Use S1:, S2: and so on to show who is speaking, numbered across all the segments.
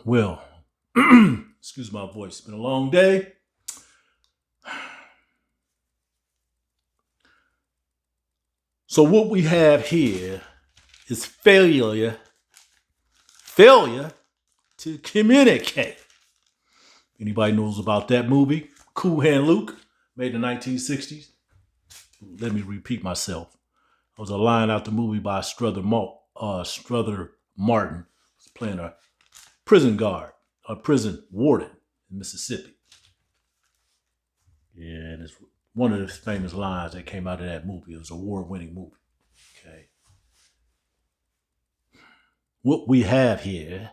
S1: Well, excuse my voice. It's been a long day. So what we have here is failure to communicate. Anybody knows about that movie? Cool Hand Luke, made in the 1960s. Let me repeat myself. It was a line out the movie by Struther Martin, playing a prison guard, a prison warden in Mississippi. Yeah, and it's one of the famous lines that came out of that movie. It was an award-winning movie. Okay. What we have here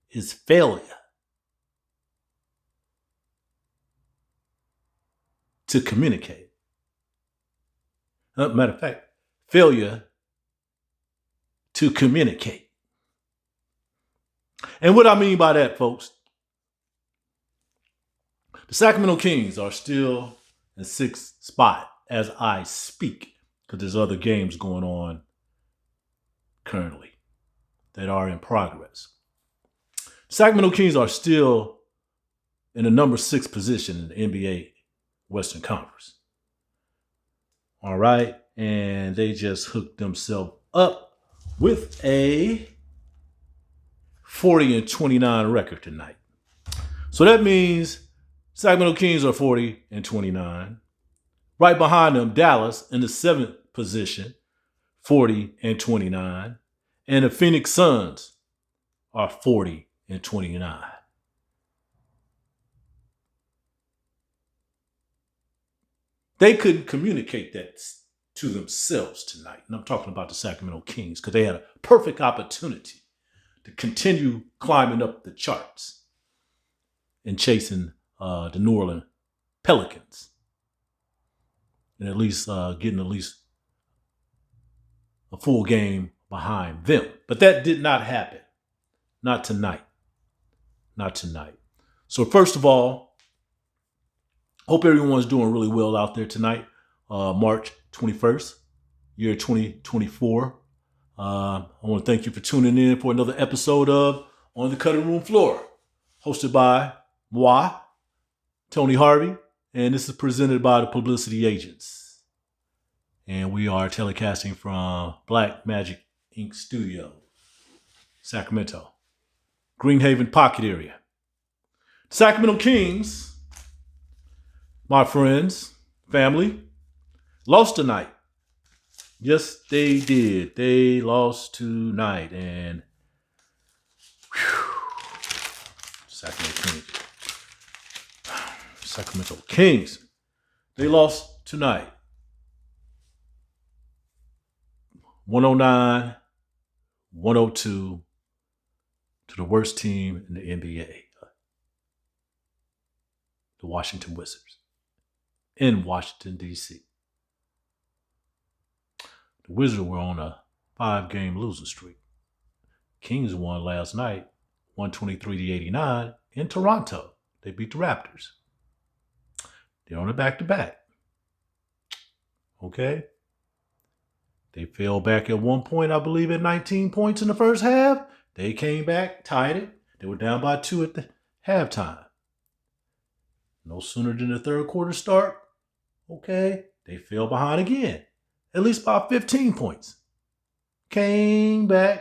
S1: is failure to communicate. Matter of fact, failure to communicate. And what I mean by that, folks, the Sacramento Kings are still in sixth spot as I speak, because there's other games going on currently that are in progress. Sacramento Kings are still in the number 6 position in the NBA Western Conference. All right. And they just hooked themselves up with a 40-29 record tonight. So that means Sacramento Kings are 40-29. Right behind them, Dallas in the 7th position, 40-29. And the Phoenix Suns are 40-29. They couldn't communicate that to themselves tonight. And I'm talking about the Sacramento Kings, because they had a perfect opportunity to continue climbing up the charts and chasing the New Orleans Pelicans. And at least getting at least a full game behind them. But that did not happen. Not tonight. Not tonight. So first of all, hope everyone's doing really well out there tonight. March 21st, year 2024. I want to thank you for tuning in for another episode of On the Cutting Room Floor, hosted by moi, Tony Harvey, and this is presented by the Publicity Agents. And we are telecasting from Black Magic Inc. Studio, Sacramento, Greenhaven Pocket area. Sacramento Kings, my friends, family, lost tonight. Yes, they did. They lost tonight. And Sacramento Kings. They lost tonight. 109-102 to the worst team in the NBA, the Washington Wizards, in Washington, D.C. The Wizards were on a 5-game losing streak. Kings won last night, 123-89 in Toronto. They beat the Raptors. They're on a back-to-back. Okay? They fell back at one point, I believe, at 19 points in the first half. They came back, tied it. They were down by 2 at the halftime. No sooner than the third quarter start, okay, they fell behind again, at least by 15 points. Came back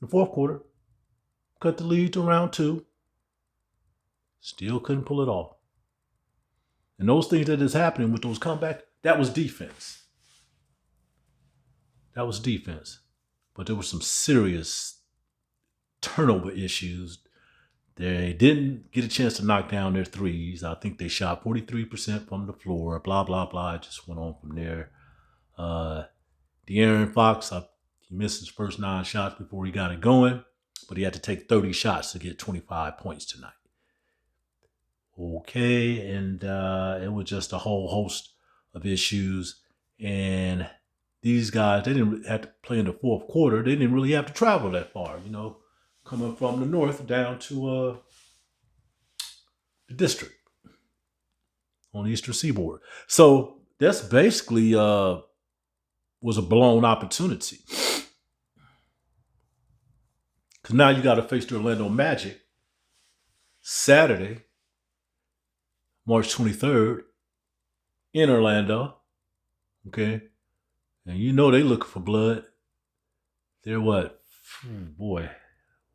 S1: in the fourth quarter, cut the lead to round 2. Still couldn't pull it off. And those things that is happening with those comebacks, that was defense. That was defense. But there were some serious turnover issues. They didn't get a chance to knock down their threes. I think they shot 43% from the floor, blah, blah, blah. It just went on from there. De'Aaron Fox, he missed his first 9 shots before he got it going, but he had to take 30 shots to get 25 points tonight. Okay, and it was just a whole host of issues. And these guys, they didn't have to play in the fourth quarter. They didn't really have to travel that far, coming from the north down to the district on the Eastern Seaboard. So that's basically was a blown opportunity. Because now you got to face the Orlando Magic Saturday, March 23rd in Orlando. Okay. And you know they looking for blood. They're what? Boy,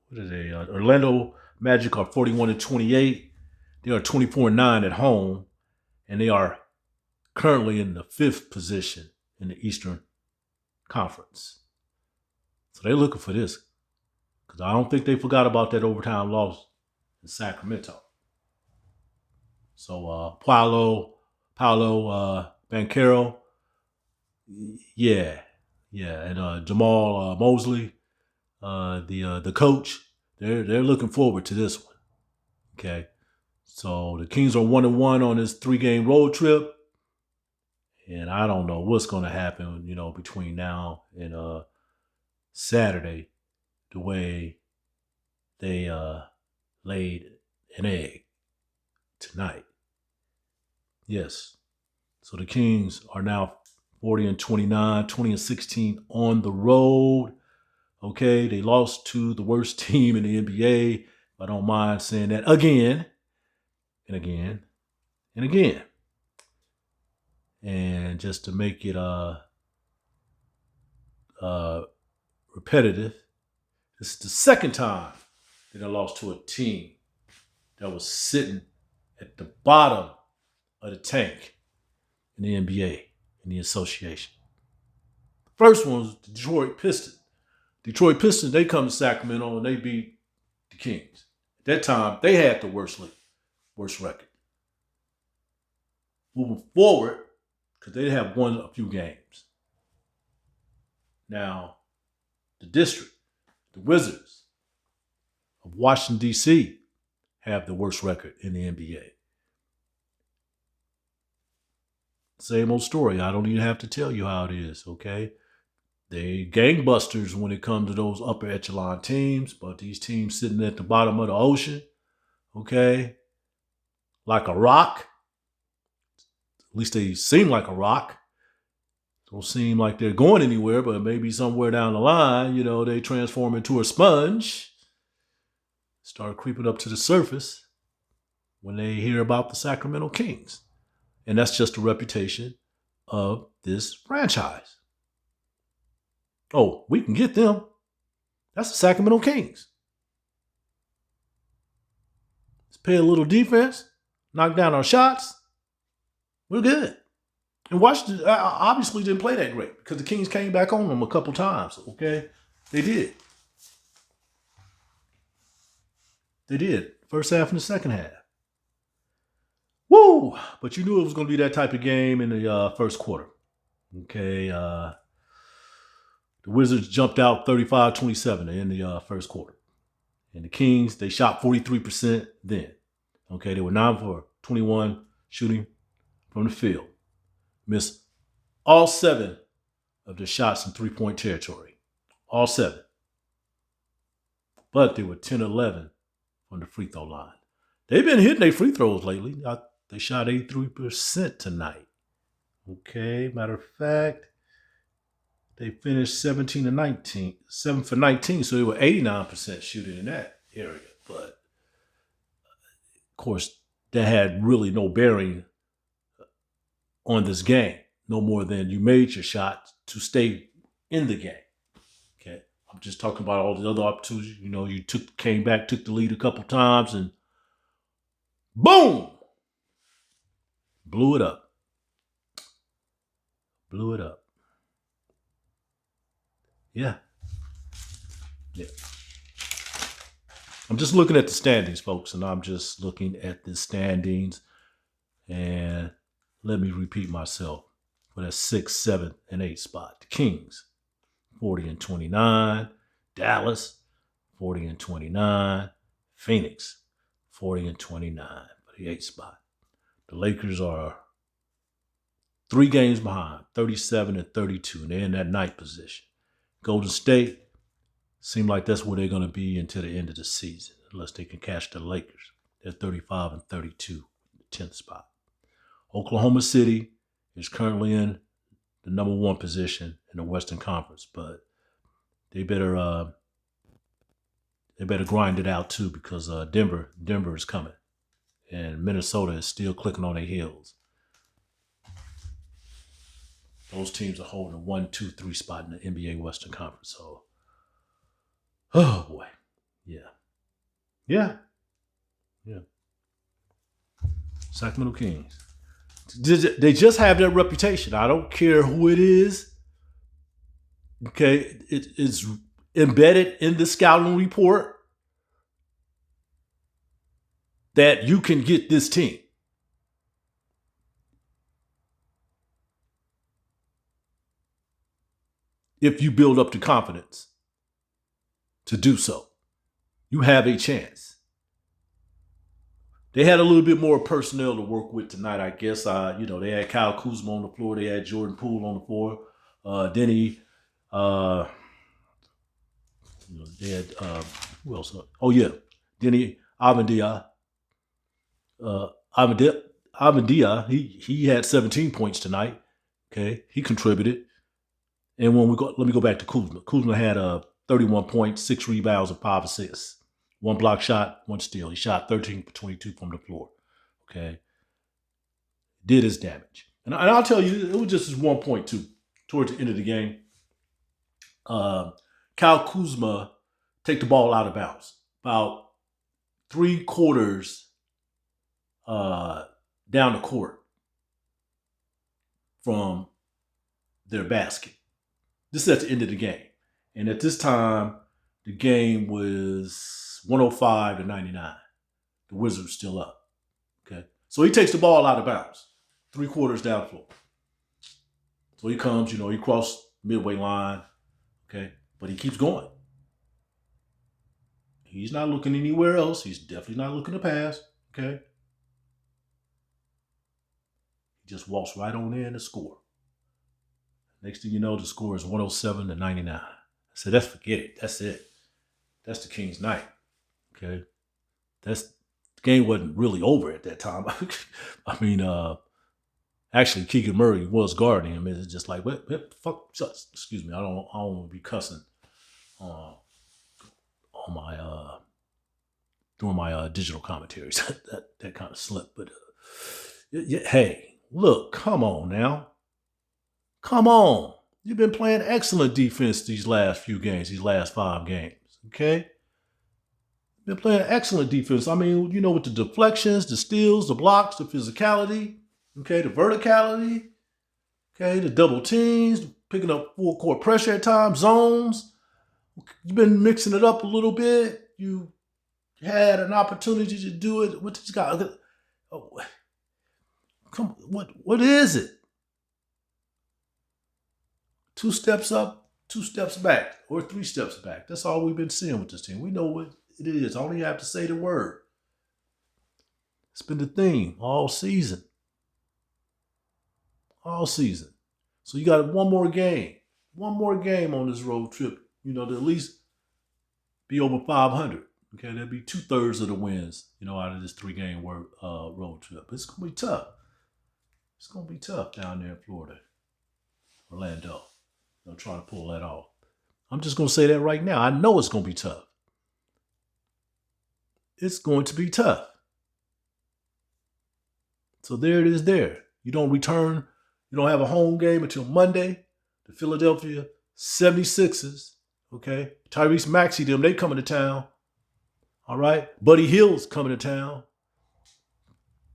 S1: what are they? Orlando Magic are 41-28. They are 24-9 at home. And they are currently in the 5th position in the Eastern Conference. So they're looking for this. Because I don't think they forgot about that overtime loss in Sacramento. So Paolo Banchero, yeah. And Jamal Mosley, the coach, they're looking forward to this one. Okay. So the Kings are 1-1 on this 3-game road trip. And I don't know what's going to happen, between now and Saturday, the way they laid an egg tonight. Yes. So the Kings are now 40-29, 20-16 on the road. Okay, they lost to the worst team in the NBA. I don't mind saying that again and again and again. And just to make it repetitive, this is the second time that I lost to a team that was sitting at the bottom of the tank in the NBA, in the association. The first one was the Detroit Pistons. Detroit Pistons, they come to Sacramento and they beat the Kings. At that time, they had the worst record. Moving forward, because they have won a few games. Now, the district, the Wizards of Washington, D.C., have the worst record in the NBA. Same old story. I don't even have to tell you how it is, okay? They gangbusters when it comes to those upper echelon teams, but these teams sitting at the bottom of the ocean, okay, like a rock. At least they seem like a rock. Don't seem like they're going anywhere, but maybe somewhere down the line, they transform into a sponge, start creeping up to the surface when they hear about the Sacramento Kings. And that's just the reputation of this franchise. Oh, we can get them. That's the Sacramento Kings. Let's play a little defense, knock down our shots. We're good. And Washington obviously didn't play that great because the Kings came back on them a couple times, okay? They did. First half and the second half. Woo! But you knew it was going to be that type of game in the first quarter. Okay. The Wizards jumped out 35-27 in the first quarter. And the Kings, they shot 43% then. Okay. They were 9 for 21 shooting from the field. Missed all 7 of the shots in 3-point territory. All 7. But they were 10-11 from the free throw line. They've been hitting their free throws lately. They shot 83% tonight. Okay, matter of fact, they finished 17-19, 7 for 19, so they were 89% shooting in that area. But, of course, that had really no bearing on this game, no more than you made your shot to stay in the game. Okay, I'm just talking about all the other opportunities. You came back, took the lead a couple times, and boom, blew it up. Yeah. I'm just looking at the standings, folks, and I'm just looking at the standings, and let me repeat myself for that 6, 7, and 8 spot. The Kings, 40-29. Dallas, 40-29. Phoenix, 40-29 for the 8th spot. The Lakers are 3 games behind, 37-32, and they're in that 9th position. Golden State, seem like that's where they're going to be until the end of the season, unless they can catch the Lakers. They're 35-32, the 10th spot. Oklahoma City is currently in the number 1 position in the Western Conference, but they better they better grind it out too, because Denver is coming, and Minnesota is still clicking on their heels. Those teams are holding a 1, 2, 3 spot in the NBA Western Conference. So, oh boy, yeah. Sacramento Kings. They just have that reputation. I don't care who it is. Okay, it's embedded in the scouting report that you can get this team. If you build up the confidence to do so, you have a chance. They had a little bit more personnel to work with tonight, I guess. They had Kyle Kuzma on the floor. They had Jordan Poole on the floor. Denny. They had who else? Denny Avendia. Avendia. He had 17 points tonight. Okay, he contributed. And let me go back to Kuzma. Kuzma had 31 points, 6 rebounds, and 5 assists. 1 block shot, 1 steal. He shot 13 for 22 from the floor. Okay. Did his damage. And I'll tell you, it was just his 1 point, too. Towards the end of the game, Kyle Kuzma take the ball out of bounds. About 3/4 down the court from their basket. This is at the end of the game. And at this time, the game was 105-99. The Wizards still up. Okay. So he takes the ball out of bounds. 3/4 down the floor. So he comes, he crossed midway line. Okay. But he keeps going. He's not looking anywhere else. He's definitely not looking to pass. Okay. He just walks right on in and score. Next thing you know, the score is 107-99. I said, let's forget it. That's it. That's the Kings' night. Okay. The game wasn't really over at that time. I mean, actually, Keegan Murray was guarding him. It's just like, what fuck? Excuse me. I don't want to be cussing on my doing my digital commentaries. that kind of slip. But hey, look, come on now. Come on. You've been playing excellent defense these last few games, these last 5 games. Okay? Been playing excellent defense. I mean, with the deflections, the steals, the blocks, the physicality, okay, the verticality, okay, the double teams, picking up full court pressure at times, zones. You've been mixing it up a little bit. You had an opportunity to do it. What this guy? Oh, come, what is it? 2 steps up, 2 steps back, or 3 steps back. That's all we've been seeing with this team. We know what it is. I only have to say the word. It's been the theme all season. All season. So you got one more game on this road trip, to at least be over 500. Okay, that'd be 2/3 of the wins, out of this 3-game road trip. It's going to be tough. It's going to be tough down there in Florida, Orlando. Trying to pull that off. I'm just going to say that right now. I know it's going to be tough. It's going to be tough. So there it is there. You don't return. You don't have a home game until Monday. The Philadelphia 76ers. Okay. Tyrese Maxey, they coming to town. All right. Buddy Hield's coming to town.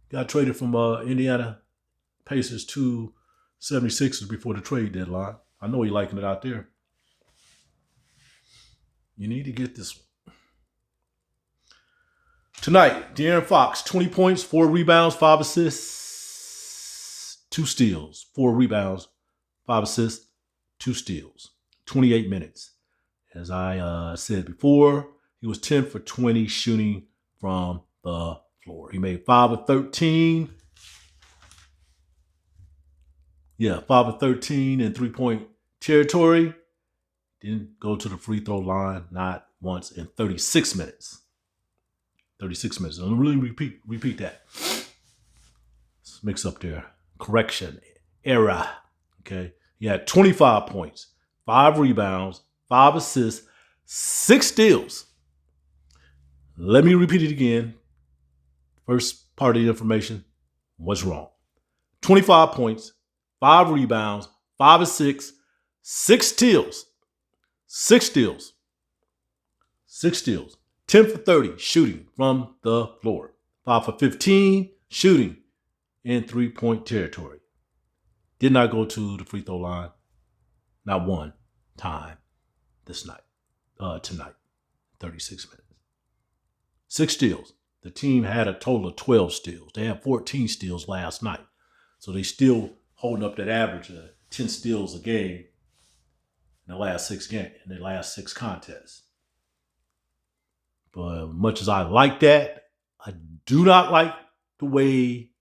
S1: Got traded from Indiana Pacers to 76ers before the trade deadline. I know you're liking it out there. You need to get this one. Tonight, De'Aaron Fox, 20 points, 4 rebounds, 5 assists, 2 steals. 4 rebounds, 5 assists, 2 steals. 28 minutes. As I said before, he was 10 for 20 shooting from the floor. He made 5 of 13. 5 of 13 in 3-point territory. Didn't go to the free throw line not once in 36 minutes. 36 minutes. I'm really repeat that. Let's mix up there. Correction. Error. Okay. He had 25 points, 5 rebounds, 5 assists, 6 steals. Let me repeat it again. First part of the information was wrong. 25 points, 5 rebounds, 5 assists, 6 steals. 6 steals. 6 steals. 10 for 30 shooting from the floor. 5 for 15 shooting in 3-point territory. Did not go to the free throw line. Not one time tonight. 36 minutes. 6 steals. The team had a total of 12 steals. They had 14 steals last night. So they still holding up that average of 10 steals a game in the last 6 contests. But much as I like that, I do not like the way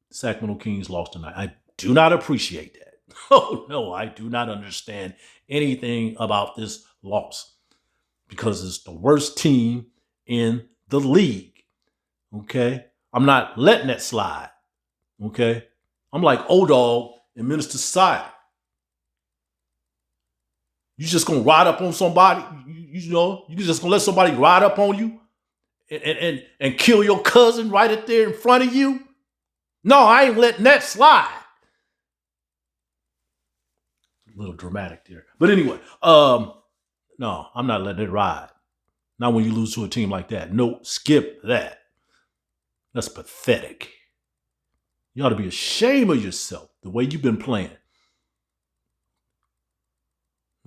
S1: the Sacramento Kings lost tonight. I do not appreciate that. Oh, no, I do not understand anything about this loss because it's the worst team in the league. Okay? I'm not letting that slide. Okay? I'm like O-Dog in Minister Society. You just gonna ride up on somebody? You just gonna let somebody ride up on you and kill your cousin right up there in front of you? No, I ain't letting that slide. A little dramatic there. But anyway, no, I'm not letting it ride. Not when you lose to a team like that. No, skip that. That's pathetic. You ought to be ashamed of yourself, the way you've been playing.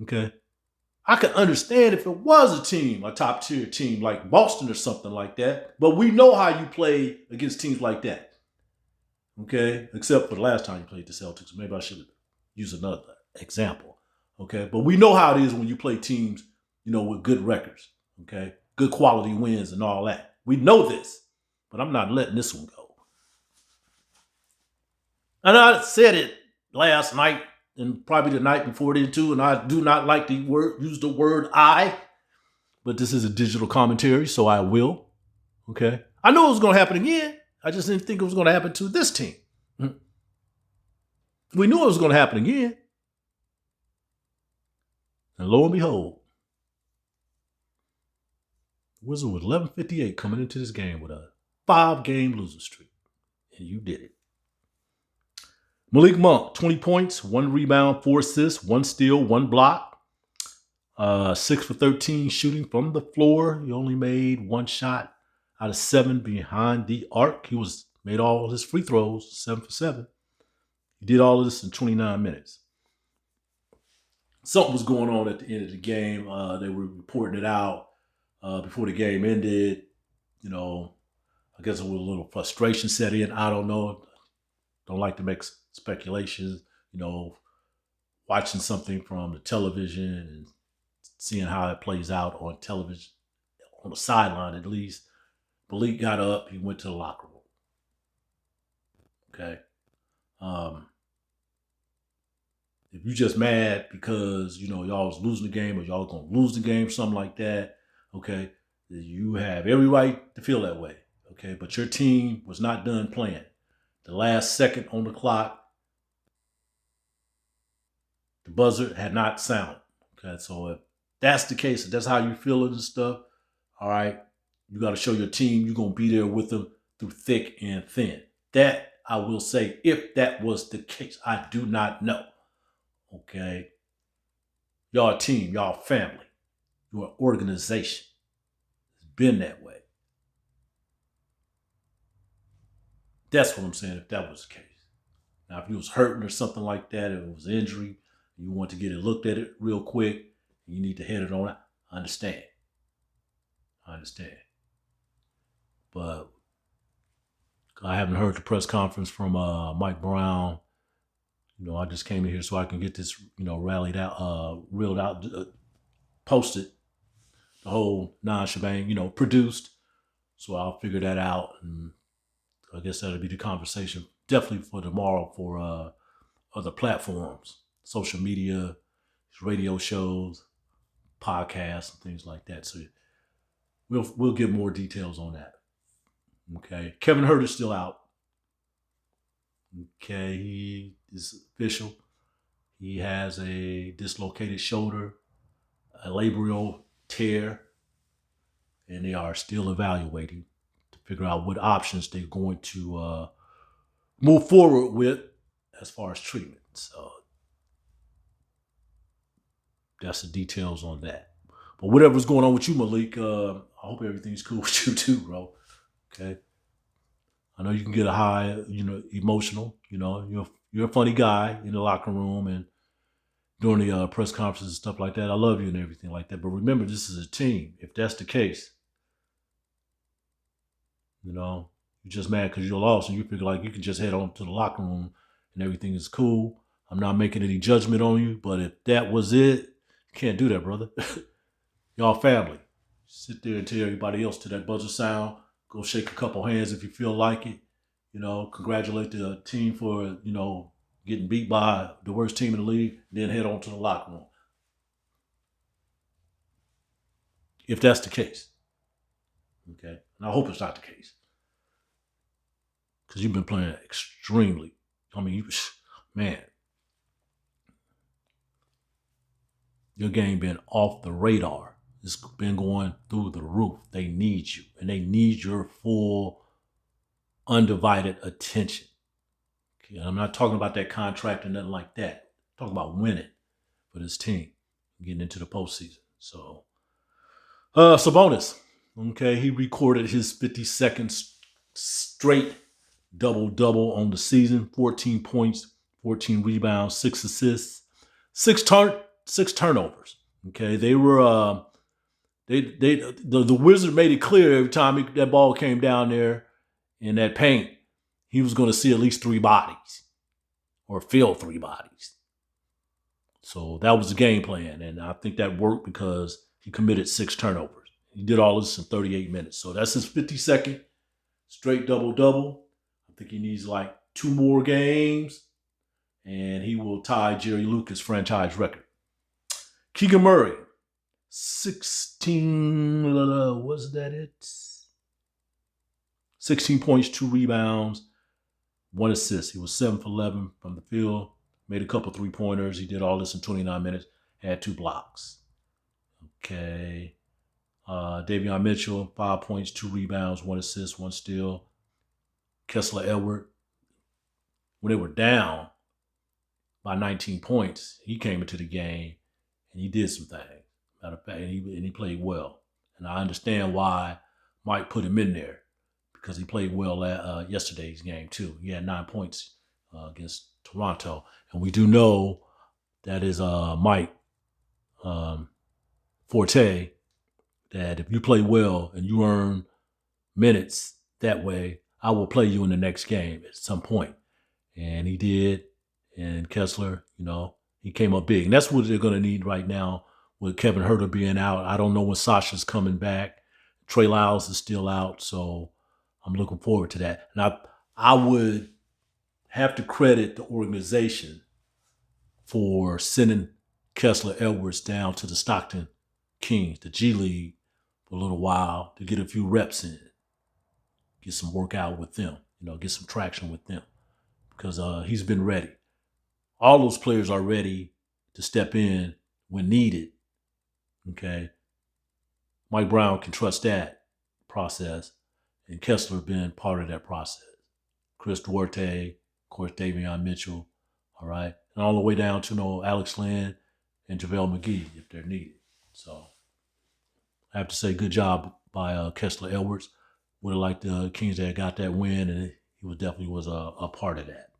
S1: Okay? I could understand if it was a top tier team like Boston or something like that, but we know how you play against teams like that. Okay? Except for the last time you played the Celtics. Maybe I should use another example. Okay? But we know how it is when you play teams, with good records. Okay? Good quality wins and all that. We know this, but I'm not letting this one go. And I said it last night and probably the night before it too, and I do not like to use the word I, but this is a digital commentary, so I will. Okay? I knew it was going to happen again. I just didn't think it was going to happen to this team. We knew it was going to happen again. And lo and behold, Wizards with 11:58 coming into this game with a 5-game losing streak. And you did it. Malik Monk, 20 points, 1 rebound, 4 assists, 1 steal, 1 block. 6 for 13 shooting from the floor. He only made 1 shot out of 7 behind the arc. He made all his free throws, 7 for 7. He did all of this in 29 minutes. Something was going on at the end of the game. They were reporting it out before the game ended. I guess a little frustration set in. I don't know. Don't like to make speculations. Watching something from the television and seeing how it plays out on television, on the sideline at least. Malik got up. He went to the locker room. Okay. If you're just mad because, y'all was losing the game or y'all going to lose the game, something like that, okay, you have every right to feel that way, okay? But your team was not done playing. The last second on the clock, the buzzer had not sounded, okay? So if that's the case, if that's how you feel it and stuff, all right, you got to show your team you're going to be there with them through thick and thin. That I will say, if that was the case, I do not know. Okay, y'all team, y'all family, your organization. It's been that way. That's what I'm saying, if that was the case. Now, if you was hurting or something like that, if it was injury, you want to get it looked at it real quick, you need to head it on out, I understand. But I haven't heard the press conference from Mike Brown. I just came in here so I can get this, reeled out, posted, the whole shebang, produced. So I'll figure that out. And I guess that'll be the conversation definitely for tomorrow for other platforms, social media, radio shows, podcasts, and things like that. So we'll get more details on that. Okay. Kevin Huerter's still out. Okay, he is official. He has a dislocated shoulder, a labral tear, and and they are still evaluating to figure out what options they're going to move forward with as far as treatment. So that's the details on that. But whatever's going on with you, Malik, I hope everything's cool with you too, bro. Okay. I know you can get a high, emotional. You're a funny guy in the locker room and during the press conferences and stuff like that. I love you and everything like that. But remember, this is a team. If that's the case, you're just mad because you lost and you feel like you can just head on to the locker room and everything is cool. I'm not making any judgment on you, but if that was it, you can't do that, brother. Y'all family. Sit there and tell everybody else to that buzzer sound. Go shake a couple hands if you feel like it. Congratulate the team for, getting beat by the worst team in the league, then head on to the locker room. If that's the case. Okay? And I hope it's not the case. Because you've been playing extremely. Man. Your game been off the radar. It's been going through the roof. They need you. And they need your full, undivided attention. Okay? I'm not talking about that contract or nothing like that. I'm talking about winning for this team. Getting into the postseason. So, Sabonis. Okay, he recorded his 52nd straight double-double on the season. 14 points, 14 rebounds, 6 assists, 6 turnovers. Okay, they were the Wizard made it clear every time that ball came down there in that paint, he was going to see at least 3 bodies or feel 3 bodies. So that was the game plan, and I think that worked because he committed 6 turnovers. He did all this in 38 minutes. So that's his 52nd straight double-double. I think he needs like 2 more games, and he will tie Jerry Lucas' franchise record. Keegan Murray, 16 points, 2 rebounds, 1 assist. He was 7 for 11 from the field, made a couple 3-pointers. He did all this in 29 minutes, had 2 blocks. Okay. Davion Mitchell, 5 points, 2 rebounds, 1 assist, 1 steal. Kessler Edward, when they were down by 19 points, he came into the game and he did some things. Matter of fact, and he played well. And I understand why Mike put him in there because he played well yesterday's game too. He had 9 points against Toronto. And we do know that is Mike forte, that if you play well and you earn minutes that way, I will play you in the next game at some point. And he did. And Kessler, he came up big. And that's what they're going to need right now with Kevin Huerter being out. I don't know when Sasha's coming back. Trey Lyles is still out. So I'm looking forward to that. And I would have to credit the organization for sending Kessler Edwards down to the Stockton Kings, the G League, for a little while to get a few reps in, get some workout with them, get some traction with them, because he's been ready. All those players are ready to step in when needed. Okay, Mike Brown can trust that process, and Kessler been part of that process. Chris Duarte, of course, Davion Mitchell, all right, and all the way down to Alex Len and JaVale McGee if they're needed. So I have to say, good job by Kessler Edwards. Would have liked the Kings that got that win, and he definitely was a part of that.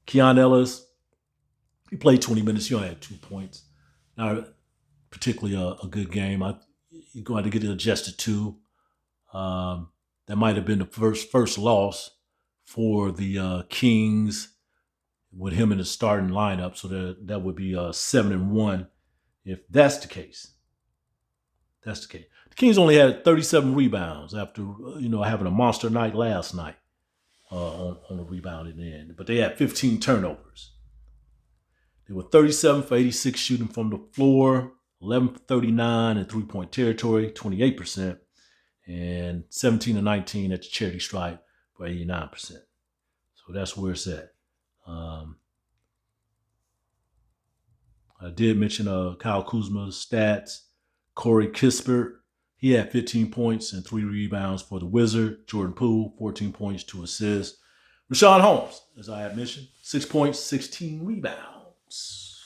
S1: Keon Ellis, he played 20 minutes. He only had 2 points. Not particularly a good game. You're going to get it adjusted to. That might have been the first loss for the Kings with him in the starting lineup. So that would be 7-1 if that's the case. That's the case. The Kings only had 37 rebounds after having a monster night last night on the rebounding end, but they had 15 turnovers. They were 37 for 86 shooting from the floor, 11 for 39 in 3-point territory, 28%, and 17 to 19 at the charity stripe for 89%. So that's where it's at. I did mention Kyle Kuzma's stats. Corey Kispert, He had 15 points and 3 rebounds for the Wizard. Jordan Poole, 14 points, 2 assists. Richaun Holmes, as I had mentioned, 6 points, 16 rebounds.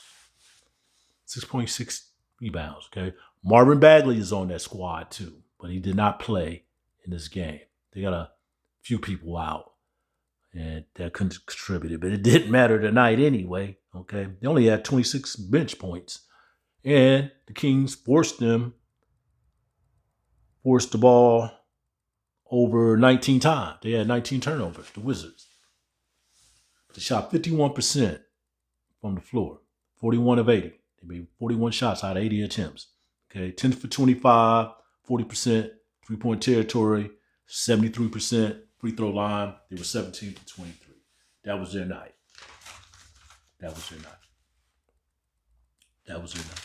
S1: 6.6 rebounds, okay? Marvin Bagley is on that squad too, but he did not play in this game. They got a few people out, and that contributed, but it didn't matter tonight anyway, okay? They only had 26 bench points, and the Kings forced the ball over 19 times. They had 19 turnovers, the Wizards. They shot 51% from the floor, 41 of 80. They made 41 shots out of 80 attempts. Okay, 10 for 25, 40%, three-point territory, 73% free throw line. They were 17 for 23. That was their night. That was their night. That was their night.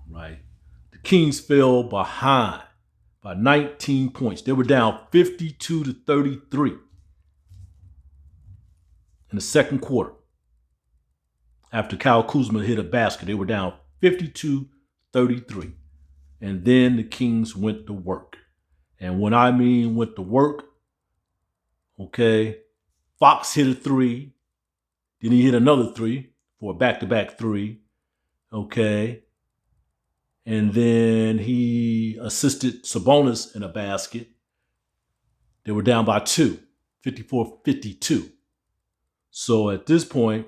S1: Right. The Kings fell behind by 19 points. They were down 52 to 33 in the second quarter. After Kyle Kuzma hit a basket, they were down 52-33. And then the Kings went to work. And when I mean went to work, okay, Fox hit a 3. Then he hit another 3 for a back-to-back 3. Okay. And then he assisted Sabonis in a basket. They were down by 2, 54-52. So at this point,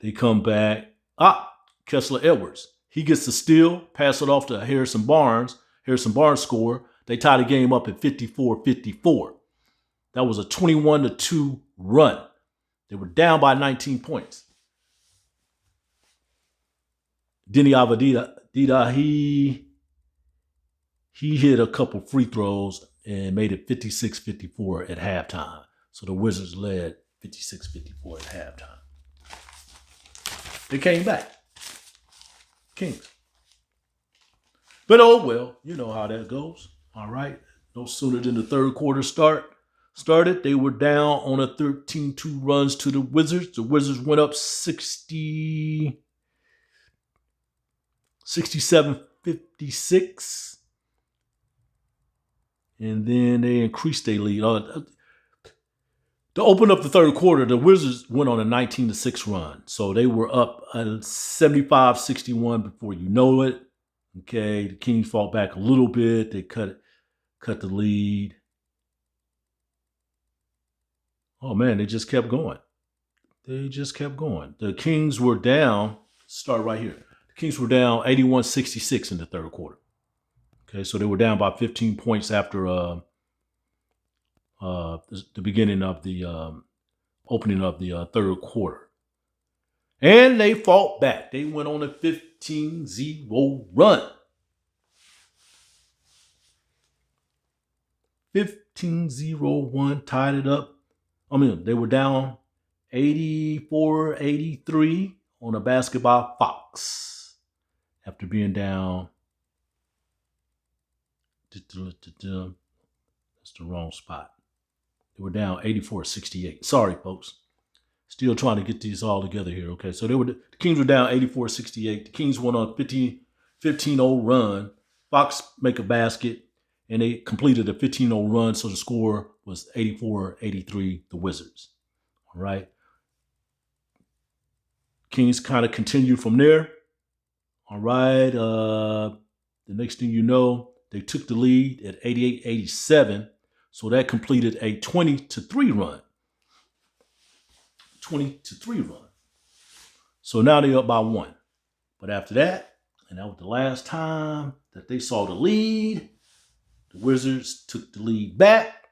S1: they come back. Kessler Edwards. He gets the steal, pass it off to Harrison Barnes. Harrison Barnes score. They tie the game up at 54-54. That was a 21-2 run. They were down by 19 points. Denny Avdija, he hit a couple free throws and made it 56-54 at halftime. So the Wizards led 56-54 at halftime. They came back. Kings. But oh well, you know how that goes. All right. No sooner than the third quarter started, they were down on a 13-2 runs to the Wizards. The Wizards went up 67-56. And then they increased their lead. To open up the third quarter, the Wizards went on a 19-6 run. So they were up 75-61 before you know it. Okay, the Kings fought back a little bit. They cut the lead. Oh, man, they just kept going. The Kings were down. Start right here. The Kings were down 81-66 in the third quarter. Okay, so they were down by 15 points after the beginning of the opening of the third quarter. And they fought back. They went on a 15-0 run. 15-0-1, tied it up. They were down 84-83 on a basket by Fox after being down. That's the wrong spot. They were down 84-68. Sorry, folks. Still trying to get these all together here. Okay, so the Kings were down 84-68. The Kings went on a 15-0 run. Fox make a basket, and they completed a 15-0 run, so the score was 84-83, the Wizards. All right. Kings kind of continued from there. All right. The next thing you know, they took the lead at 88-87. So that completed a 20-3 run. 20-3 run. So now they're up by 1. But after that, and that was the last time that they saw the lead, the Wizards took the lead back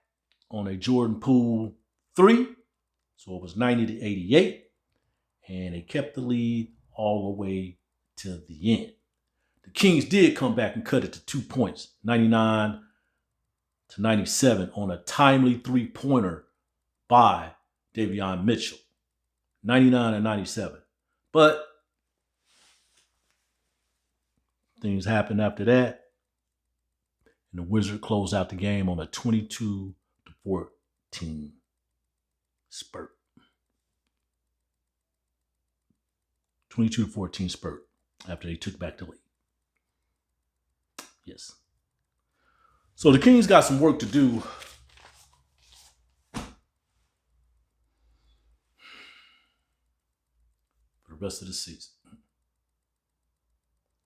S1: on a Jordan Poole 3. So it was 90-88. And they kept the lead all the way to the end. The Kings did come back and cut it to 2 points, 99-97 on a timely three-pointer by Davion Mitchell. 99-97. But things happened after that. And the Wizards closed out the game on a 22-14 spurt. 22-14 spurt after they took back the lead. Yes. So the Kings got some work to do for the rest of the season.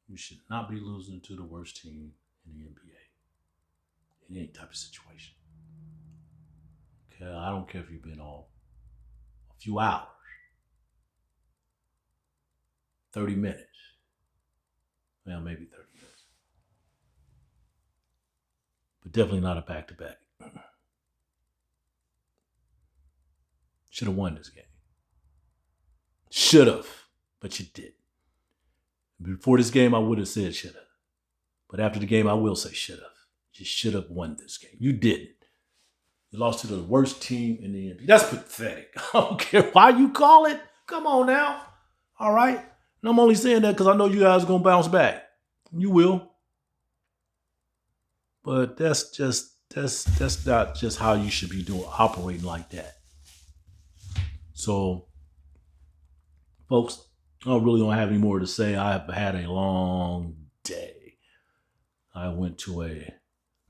S1: You should not be losing to the worst team in the NBA in any type of situation. Okay, I don't care if you've been off a few hours, 30 minutes. Well, maybe 30 minutes. But definitely not a back-to-back. Should have won this game. Should have, but you didn't. Before this game, I would have said should have. But after the game, I will say should have. You should have won this game. You didn't. You lost to the worst team in the NBA. That's pathetic. I don't care why you call it. Come on now. All right? And I'm only saying that because I know you guys are going to bounce back. You will. But that's not just how you should be operating like that. So, folks, I really don't have any more to say. I've had a long day. I went to a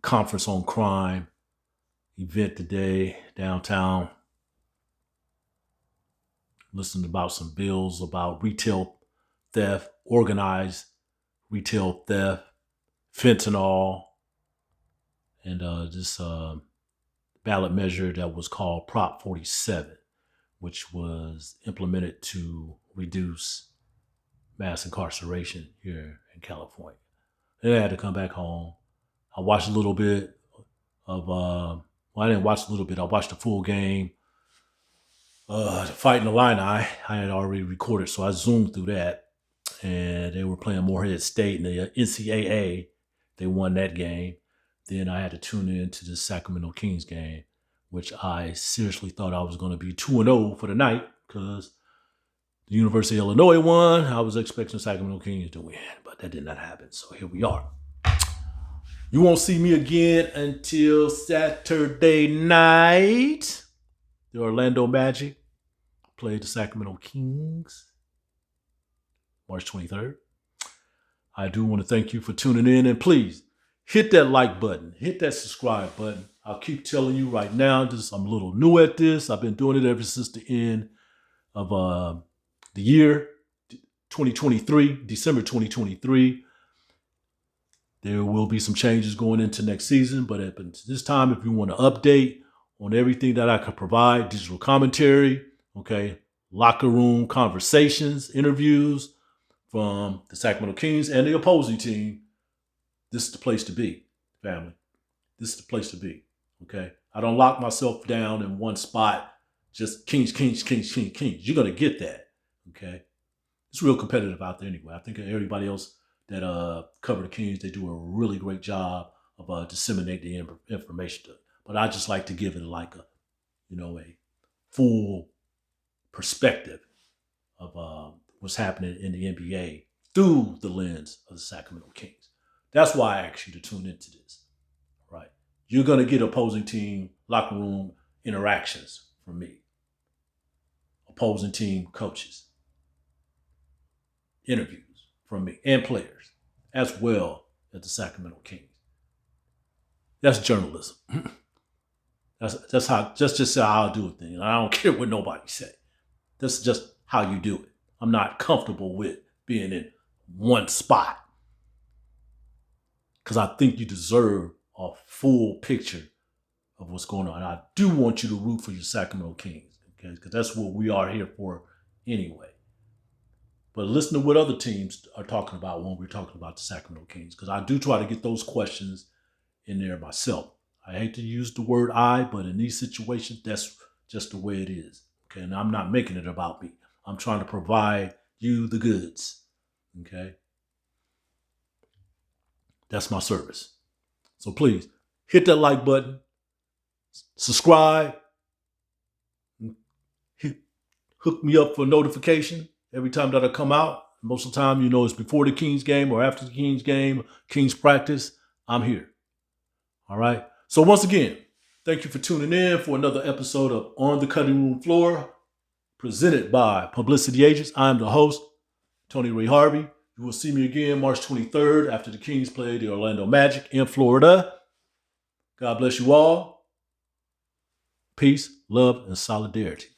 S1: conference on crime event today downtown. Listened about some bills about retail theft, organized retail theft, fentanyl, and this ballot measure that was called Prop 47, which was implemented to reduce mass incarceration here in California. Then I had to come back home. I watched a little bit of, I didn't watch a little bit. I watched the full game. The fight in the Illini, I had already recorded, so I zoomed through that. And they were playing Morehead State in the NCAA. They won that game. Then I had to tune in to the Sacramento Kings game, which I seriously thought I was going to be 2-0 for the night because the University of Illinois won. I was expecting Sacramento Kings to win, but that did not happen. So here we are. You won't see me again until Saturday night. The Orlando Magic played the Sacramento Kings March 23rd. I do want to thank you for tuning in, and please hit that like button, hit that subscribe button. I'll keep telling you right now, I'm a little new at this. I've been doing it ever since the end of the year 2023, December 2023. There will be some changes going into next season, but at this time, if you want to update on everything that I can provide, digital commentary, okay, locker room conversations, interviews from the Sacramento Kings and the opposing team, this is the place to be, family. This is the place to be, okay? I don't lock myself down in one spot, just Kings. You're going to get that, okay? It's real competitive out there anyway. I think everybody else that cover the Kings, they do a really great job of disseminating the information to it. But I just like to give it like a full perspective of what's happening in the NBA through the lens of the Sacramento Kings. That's why I asked you to tune into this, right? You're going to get opposing team locker room interactions from me, opposing team coaches, interviews from me, and players, as well as the Sacramento Kings. That's journalism. That's just how I do a thing. I don't care what nobody say. That's just how you do it. I'm not comfortable with being in one spot because I think you deserve a full picture of what's going on. I do want you to root for your Sacramento Kings, okay? Because that's what we are here for anyway. But listen to what other teams are talking about when we're talking about the Sacramento Kings, because I do try to get those questions in there myself. I hate to use the word I, but in these situations, that's just the way it is. Okay, and I'm not making it about me. I'm trying to provide you the goods. Okay? That's my service. So please, hit that like button, subscribe, hook me up for notification every time that I come out. Most of the time, it's before the Kings game or after the Kings game, Kings practice. I'm here. All right? So once again, thank you for tuning in for another episode of On the Cutting Room Floor, presented by Publicity Agents. I'm the host, Tony Ray Harvey. You will see me again March 23rd after the Kings play the Orlando Magic in Florida. God bless you all. Peace, love, and solidarity.